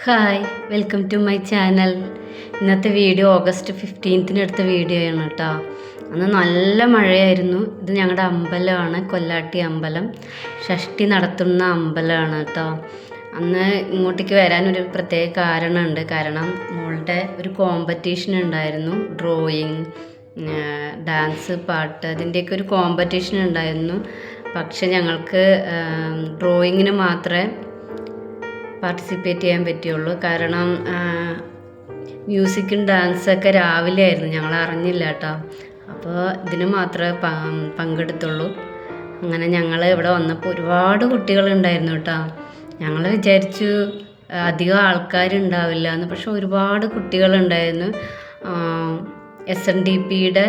Hi, welcome to my channel. ഇന്നത്തെ video August 15 എടുത്ത video ആണ് കേട്ടോ. അന്ന് നല്ല മഴയായിരുന്നു. ഇത് ഞങ്ങളുടെ അമ്പലമാണ്, കൊല്ലാട്ടി അമ്പലം. ഷഷ്ടി നടത്തുന്ന അമ്പലമാണ് കേട്ടോ. അന്ന് ഇങ്ങോട്ടേക്ക് വരാനൊരു പ്രത്യേക കാരണമുണ്ട്. കാരണം മോളുടെ ഒരു കോമ്പറ്റീഷൻ ഉണ്ടായിരുന്നു. ഡ്രോയിങ്, ഡാൻസ്, പാട്ട്, അതിൻ്റെയൊക്കെ ഒരു കോമ്പറ്റീഷൻ ഉണ്ടായിരുന്നു. പക്ഷെ ഞങ്ങൾക്ക് ഡ്രോയിങ്ങിന് മാത്രമേ പാർട്ടിസിപ്പേറ്റ് ചെയ്യാൻ പറ്റുള്ളൂ. കാരണം മ്യൂസിക്കും ഡാൻസൊക്കെ രാവിലെ ആയിരുന്നു, ഞങ്ങൾ അറിഞ്ഞില്ല കേട്ടോ. അപ്പോൾ ഇതിന് മാത്രമേ പങ്കെടുത്തുള്ളൂ. അങ്ങനെ ഞങ്ങൾ ഇവിടെ വന്നപ്പോൾ ഒരുപാട് കുട്ടികളുണ്ടായിരുന്നു കേട്ടോ. ഞങ്ങൾ വിചാരിച്ചു അധികം ആൾക്കാരുണ്ടാവില്ല എന്ന്. പക്ഷെ ഒരുപാട് കുട്ടികളുണ്ടായിരുന്നു. SNDPയുടെ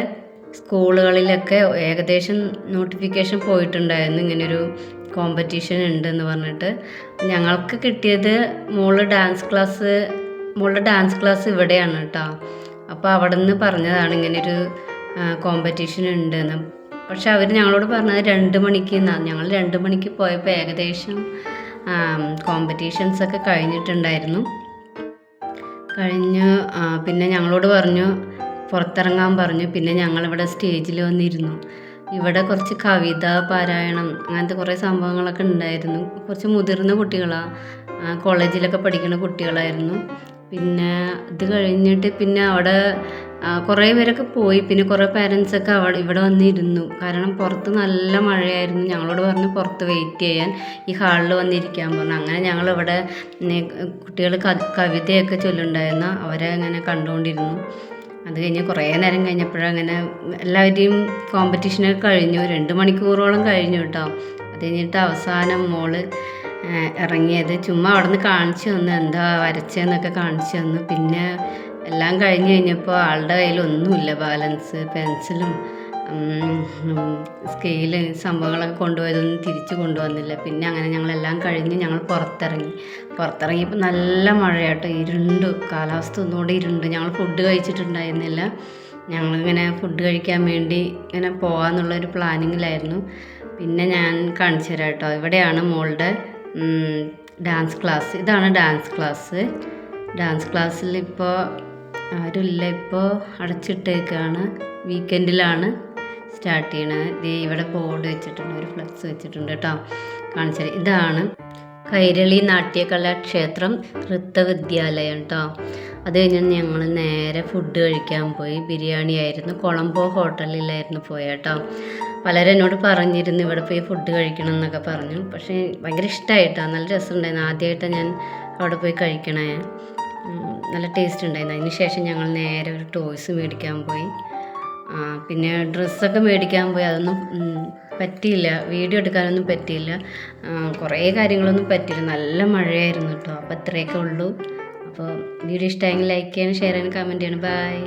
സ്കൂളുകളിലൊക്കെ ഏകദേശം നോട്ടിഫിക്കേഷൻ പോയിട്ടുണ്ടായിരുന്നു, ഇങ്ങനൊരു കോമ്പറ്റീഷൻ ഉണ്ടെന്ന് പറഞ്ഞിട്ട്. ഞങ്ങൾക്ക് കിട്ടിയത് മോളുടെ ഡാൻസ് ക്ലാസ് ഇവിടെയാണ് കേട്ടോ. അപ്പോൾ അവിടെ നിന്ന് പറഞ്ഞതാണ് ഇങ്ങനൊരു കോമ്പറ്റീഷൻ ഉണ്ടെന്ന്. പക്ഷെ അവർ ഞങ്ങളോട് പറഞ്ഞത് 2 മണിക്ക് എന്നാണ്. ഞങ്ങൾ 2 മണിക്ക് പോയപ്പോൾ ഏകദേശം കോമ്പറ്റീഷൻസൊക്കെ കഴിഞ്ഞിട്ടുണ്ടായിരുന്നു. പിന്നെ ഞങ്ങളോട് പറഞ്ഞു പുറത്തിറങ്ങാൻ പറഞ്ഞു. പിന്നെ ഞങ്ങളിവിടെ സ്റ്റേജിൽ വന്നിരുന്നു. ഇവിടെ കുറച്ച് കവിത പാരായണം അങ്ങനത്തെ കുറേ സംഭവങ്ങളൊക്കെ ഉണ്ടായിരുന്നു. കുറച്ച് മുതിർന്ന കുട്ടികളാണ്, കോളേജിലൊക്കെ പഠിക്കുന്ന കുട്ടികളായിരുന്നു. പിന്നെ ഇത് കഴിഞ്ഞിട്ട് പിന്നെ അവിടെ കുറേ പേരൊക്കെ പോയി. പിന്നെ കുറേ പാരൻസൊക്കെ ഇവിടെ വന്നിരുന്നു. കാരണം പുറത്ത് നല്ല മഴയായിരുന്നു. ഞങ്ങളോട് പറഞ്ഞു പുറത്ത് വെയിറ്റ് ചെയ്യാൻ, ഈ ഹാളിൽ വന്നിരിക്കാൻ പറഞ്ഞു. അങ്ങനെ ഞങ്ങളിവിടെ കുട്ടികൾ കവിതയൊക്കെ ചൊല്ലുണ്ടായിരുന്നു, അവരെ അങ്ങനെ കണ്ടുകൊണ്ടിരുന്നു. അത് കഴിഞ്ഞ് കുറേ നേരം കഴിഞ്ഞപ്പോഴങ്ങനെ എല്ലാവരുടെയും കോമ്പറ്റീഷനൊക്കെ കഴിഞ്ഞു. 2 മണിക്കൂറോളം കഴിഞ്ഞു കേട്ടോ. അത് കഴിഞ്ഞിട്ട് അവസാനം മോള് ഇറങ്ങിയത് ചുമ്മാ അവിടെ നിന്ന് കാണിച്ചു തന്നു, എന്താ വരച്ചതെന്നൊക്കെ കാണിച്ചു തന്നു. പിന്നെ എല്ലാം കഴിഞ്ഞ് കഴിഞ്ഞപ്പോൾ ആളുടെ കയ്യിലൊന്നുമില്ല, ബാലൻസ്, പെൻസിലും സ്കെയില് സംഭവങ്ങളൊക്കെ കൊണ്ടുപോയതൊന്നും തിരിച്ചു കൊണ്ടുവന്നില്ല. പിന്നെ അങ്ങനെ ഞങ്ങളെല്ലാം കഴിഞ്ഞ് ഞങ്ങൾ പുറത്തിറങ്ങിയപ്പോൾ നല്ല മഴയാട്ടോ. ഇരുണ്ടു, കാലാവസ്ഥ ഒന്നുകൂടി ഇരുണ്ട്. ഞങ്ങൾ ഫുഡ് കഴിച്ചിട്ടുണ്ടായിരുന്നില്ല. ഞങ്ങളിങ്ങനെ ഫുഡ് കഴിക്കാൻ വേണ്ടി ഇങ്ങനെ പോകാമെന്നുള്ളൊരു പ്ലാനിങ്ങിലായിരുന്നു. പിന്നെ ഞാൻ കാണിച്ചു തരാം കേട്ടോ. ഇവിടെയാണ് മോളുടെ ഡാൻസ് ക്ലാസ്. ഇതാണ് ഡാൻസ് ക്ലാസ്. ഡാൻസ് ക്ലാസ്സിൽ ഇപ്പോൾ ആരുമില്ല, ഇപ്പോൾ അടച്ചിട്ടേക്കാണ്. വീക്കെൻഡിലാണ് സ്റ്റാർട്ട് ചെയ്യണത്. ഇവിടെ ബോർഡ് വെച്ചിട്ടുണ്ട്, ഒരു ഫ്ലെക്സ് വെച്ചിട്ടുണ്ട് കേട്ടോ. കാണിച്ചത് ഇതാണ് കൈരളി നാട്യകലാക്ഷേത്രം നൃത്തവിദ്യാലയം കേട്ടോ. അത് കഴിഞ്ഞ് ഞങ്ങൾ നേരെ ഫുഡ് കഴിക്കാൻ പോയി. ബിരിയാണി ആയിരുന്നു. കൊളംബോ ഹോട്ടലിലായിരുന്നു കേട്ടോ. പലരും എന്നോട് പറഞ്ഞിരുന്നു ഇവിടെ പോയി ഫുഡ് കഴിക്കണം എന്നൊക്കെ പറഞ്ഞു. പക്ഷേ ഭയങ്കര ഇഷ്ടമായിട്ടാണ്, നല്ല രസമുണ്ടായിരുന്നു. ആദ്യമായിട്ടാണ് ഞാൻ അവിടെ പോയി കഴിക്കണേ. നല്ല ടേസ്റ്റ് ഉണ്ടായിരുന്നു. അതിന് ശേഷം ഞങ്ങൾ നേരെ ഒരു ടോയ്സ് മേടിക്കാൻ പോയി. പിന്നെ ഡ്രസ്സൊക്കെ മേടിക്കാൻ പോയി. അതൊന്നും പറ്റിയില്ല, വീഡിയോ എടുക്കാനൊന്നും പറ്റിയില്ല. കുറേ കാര്യങ്ങളൊന്നും പറ്റിയില്ല, നല്ല മഴയായിരുന്നു കേട്ടോ. അപ്പോൾ അത്രയൊക്കെ ഉള്ളൂ. അപ്പോൾ വീഡിയോ ഇഷ്ടമായെങ്കിൽ ലൈക്ക് ചെയ്യാനും ഷെയർ ചെയ്യാനും കമൻറ്റ് ചെയ്യണം. ബൈ.